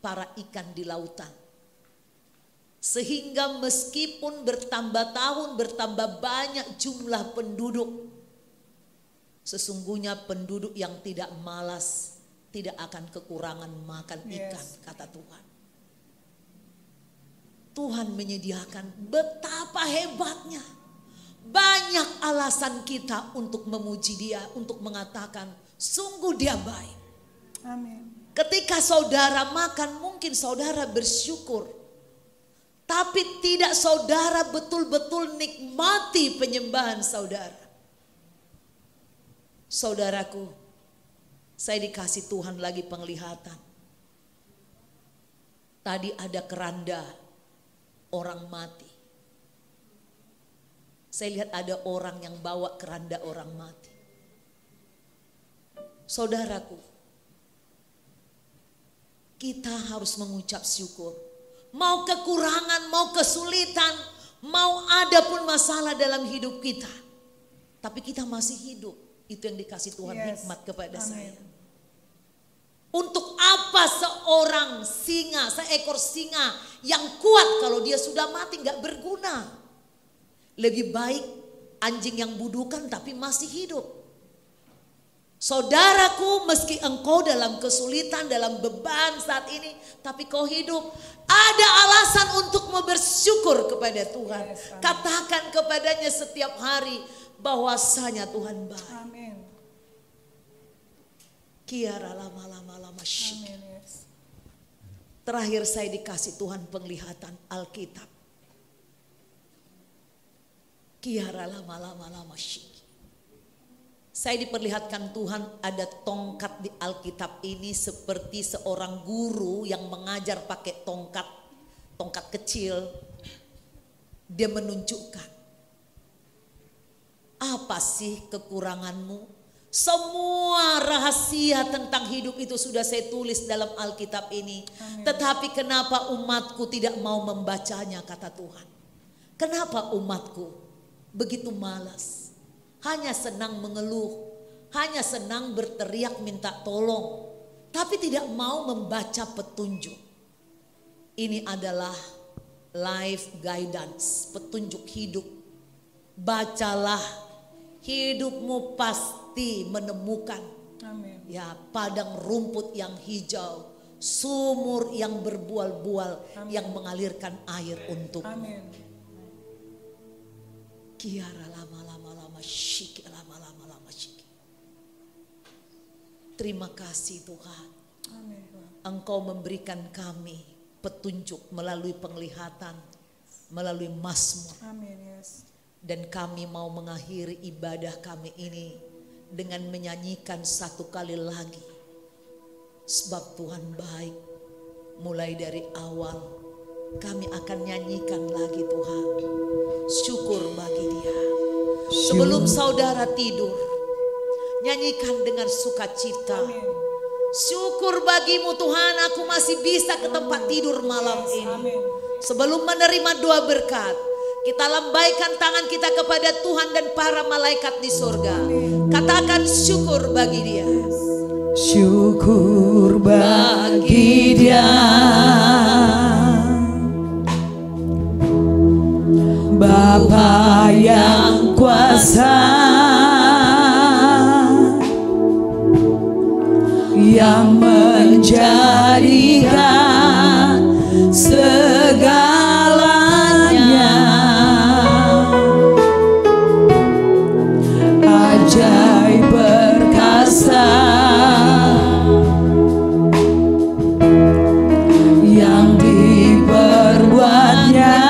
para ikan di lautan? Sehingga meskipun bertambah tahun, bertambah banyak jumlah penduduk, sesungguhnya penduduk yang tidak malas tidak akan kekurangan makan ikan, kata Tuhan. Tuhan menyediakan, betapa hebatnya. Banyak alasan kita untuk memuji Dia, untuk mengatakan sungguh Dia baik. Amin. Ketika saudara makan, mungkin saudara bersyukur, tapi tidak saudara betul-betul nikmati penyembahan saudara. Saudaraku, saya dikasih Tuhan lagi penglihatan. Tadi ada keranda orang mati. Saya lihat ada orang yang bawa keranda orang mati. Saudaraku, kita harus mengucap syukur. Mau kekurangan, mau kesulitan, mau ada pun masalah dalam hidup kita, tapi kita masih hidup. Itu yang dikasih Tuhan hikmat kepada saya. Untuk apa seekor singa yang kuat kalau dia sudah mati nggak berguna? Lebih baik anjing yang budukan tapi masih hidup. Saudaraku, meski engkau dalam kesulitan, dalam beban saat ini, tapi kau hidup, ada alasan untuk bersyukur kepada Tuhan. Katakan kepadanya setiap hari bahwasanya Tuhan baik. Amin. Kiara lama-lama syik. Terakhir saya dikasih Tuhan penglihatan Alkitab. Kiara lama-lama syik. Saya diperlihatkan Tuhan ada tongkat di Alkitab ini seperti seorang guru yang mengajar pakai tongkat kecil. Dia menunjukkan, apa sih kekuranganmu? Semua rahasia tentang hidup itu sudah saya tulis dalam Alkitab ini. Amin. Tetapi kenapa umatku tidak mau membacanya, kata Tuhan. Kenapa umatku begitu malas? Hanya senang mengeluh, hanya senang berteriak minta tolong, tapi tidak mau membaca petunjuk. Ini adalah life guidance, petunjuk hidup. Bacalah, hidupmu pasti menemukan. Amin. Ya, padang rumput yang hijau, sumur yang berbual-bual, yang mengalirkan air untuk. Amin. Kiara lama-lama syik, lama-lama syik. Terima kasih Tuhan. Amin. Engkau memberikan kami petunjuk melalui penglihatan, melalui Mazmur. Amin. Dan kami mau mengakhiri ibadah kami ini dengan menyanyikan satu kali lagi. Sebab Tuhan baik. Mulai dari awal kami akan nyanyikan lagi Tuhan. Syukur bagi Dia. Sebelum saudara tidur, nyanyikan dengan sukacita. Syukur bagimu Tuhan, aku masih bisa ke tempat tidur malam ini. Sebelum menerima doa berkat, kita lambaikan tangan kita kepada Tuhan dan para malaikat di surga. Katakan syukur bagi Dia. Syukur bagi Dia, Bapa yang kuasa, yang menjadikan segalanya ajaib perkasa, yang diperbuatnya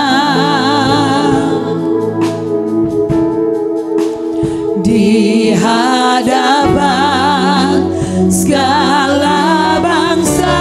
di hadapan segala bangsa.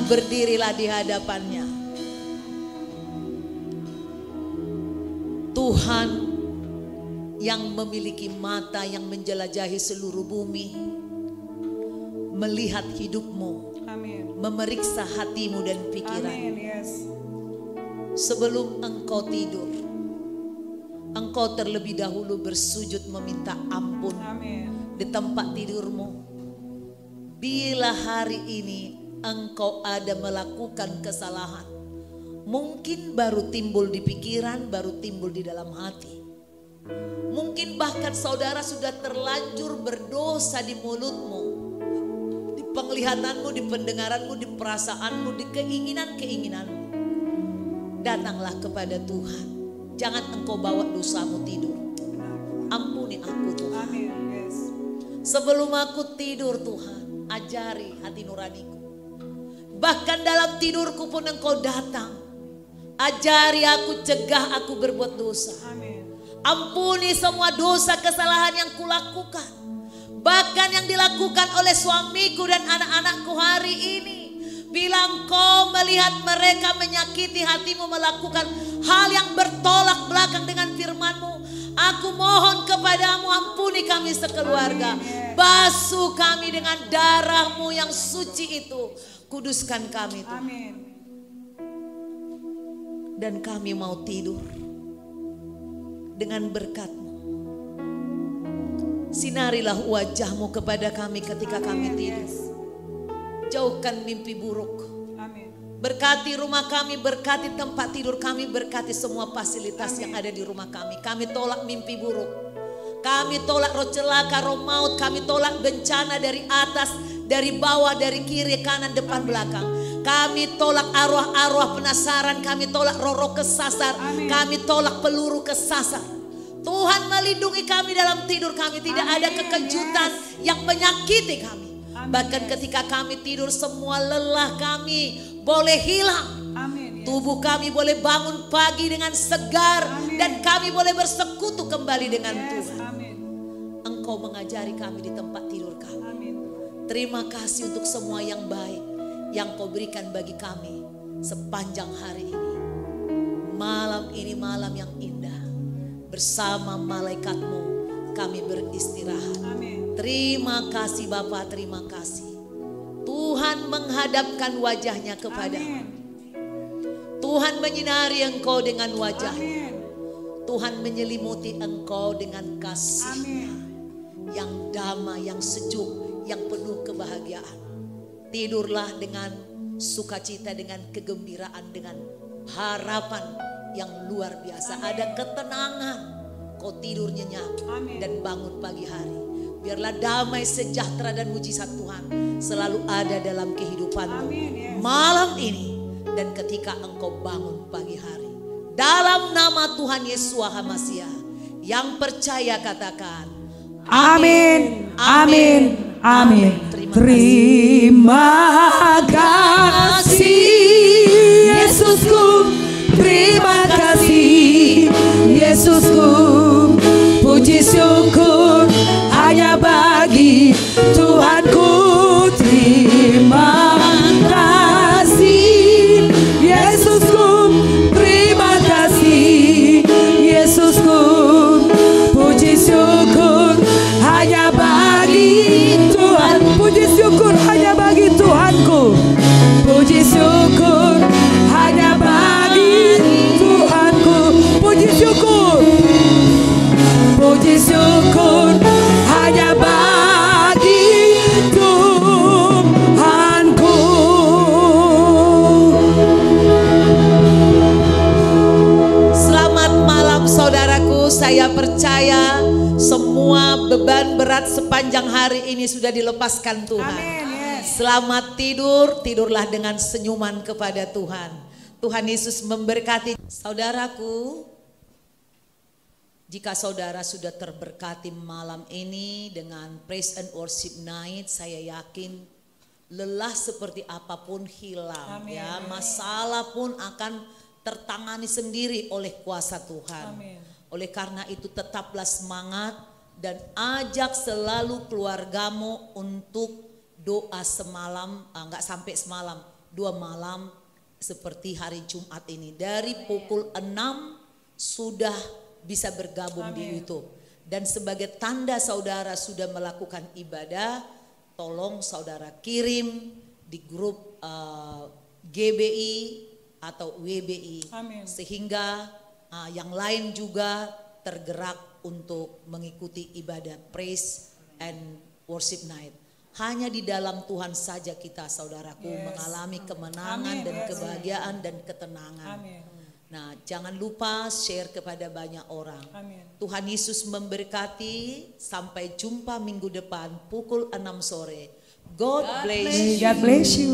berdirilah di hadapannya. Tuhan yang memiliki mata yang menjelajahi seluruh bumi, melihat hidupmu, memeriksa hatimu dan pikiran. Sebelum engkau tidur, engkau terlebih dahulu bersujud meminta ampun di tempat tidurmu. Bila hari ini engkau ada melakukan kesalahan, mungkin baru timbul di pikiran, baru timbul di dalam hati. Mungkin bahkan saudara sudah terlanjur berdosa di mulutmu, di penglihatanmu, di pendengaranmu, di perasaanmu, di keinginan-keinginanmu. Datanglah kepada Tuhan. Jangan engkau bawa dosamu tidur. Ampuni aku Tuhan. Sebelum aku tidur Tuhan, ajari hati nuraniku. Bahkan dalam tidurku pun engkau datang. Ajari aku, cegah aku berbuat dosa. Ampuni semua dosa kesalahan yang kulakukan. Bahkan yang dilakukan oleh suamiku dan anak-anakku hari ini. Bila engkau melihat mereka menyakiti hatimu, melakukan hal yang bertolak belakang dengan firman-Mu, aku mohon kepadamu, ampuni kami sekeluarga. Basuh kami dengan darah-Mu yang suci itu. Kuduskan kami Tuhan. Dan kami mau tidur dengan berkat-Mu. Sinarilah wajah-Mu kepada kami ketika kami tidur. Jauhkan mimpi buruk. Berkati rumah kami, berkati tempat tidur kami, berkati semua fasilitas yang ada di rumah kami. Kami tolak mimpi buruk. Kami tolak roh celaka, roh maut. Kami tolak bencana dari atas, dari bawah, dari kiri, kanan, depan, belakang. Kami tolak arwah-arwah penasaran. Kami tolak roh-roh kesasar. Kami tolak peluru kesasar. Tuhan melindungi kami dalam tidur kami. Tidak ada kekejutan yang menyakiti kami. Bahkan ketika kami tidur, semua lelah kami boleh hilang. Tubuh kami boleh bangun pagi dengan segar. Dan kami boleh bersekutu kembali dengan Tuhan. Engkau mengajari kami di tempat tidur kami. Terima kasih untuk semua yang baik yang Kau berikan bagi kami sepanjang hari ini. Malam ini malam yang indah. Bersama malaikat-Mu kami beristirahat. Terima kasih Bapa, terima kasih. Tuhan menghadapkan wajahnya kepada. Tuhan menyinari engkau dengan wajahnya. Tuhan menyelimuti engkau dengan kasih-Nya yang damai, yang sejuk, yang penuh kebahagiaan. Tidurlah dengan sukacita, dengan kegembiraan, dengan harapan yang luar biasa. Ada ketenangan. Kau tidur nyenyak dan bangun pagi hari. Biarlah damai, sejahtera dan mujizat Tuhan selalu ada dalam kehidupanmu malam ini dan ketika engkau bangun pagi hari. Dalam nama Tuhan Yesus HaMasiah, yang percaya katakan amin, amin, amin. Terima kasih Yesusku, terima kasih Yesusku. Puji syukur hanya bagi Tuhanku. Terima kasih Yesusku, terima kasih Yesusku. Puji syukur hanya bagi Tuhan. Puji syukur hanya bagi Tuhanku. Puji syukur hanya bagi Tuhanku. Puji syukur. Puji syukur hanya bagi Tuhanku. Selamat malam saudaraku. Saya percaya semua beban berat sepanjang hari ini sudah dilepaskan Tuhan. Selamat tidur, tidurlah dengan senyuman kepada Tuhan. Tuhan Yesus memberkati saudaraku. Jika saudara sudah terberkati malam ini dengan praise and worship night, saya yakin lelah seperti apapun hilang. Amin. Ya, masalah pun akan tertangani sendiri oleh kuasa Tuhan. Amin. Oleh karena itu tetaplah semangat dan ajak selalu keluargamu untuk doa semalam, enggak sampai semalam, 2 malam seperti hari Jumat ini. Dari pukul 6 sudah bisa bergabung di YouTube. Dan sebagai tanda saudara sudah melakukan ibadah, tolong saudara kirim di grup GBI atau WBI. Sehingga yang lain juga tergerak untuk mengikuti ibadah praise and worship night. Hanya di dalam Tuhan saja kita saudaraku mengalami kemenangan dan kebahagiaan dan ketenangan. Nah, jangan lupa share kepada banyak orang. Tuhan Yesus memberkati. Sampai jumpa minggu depan pukul 6 sore. God bless you. God bless you.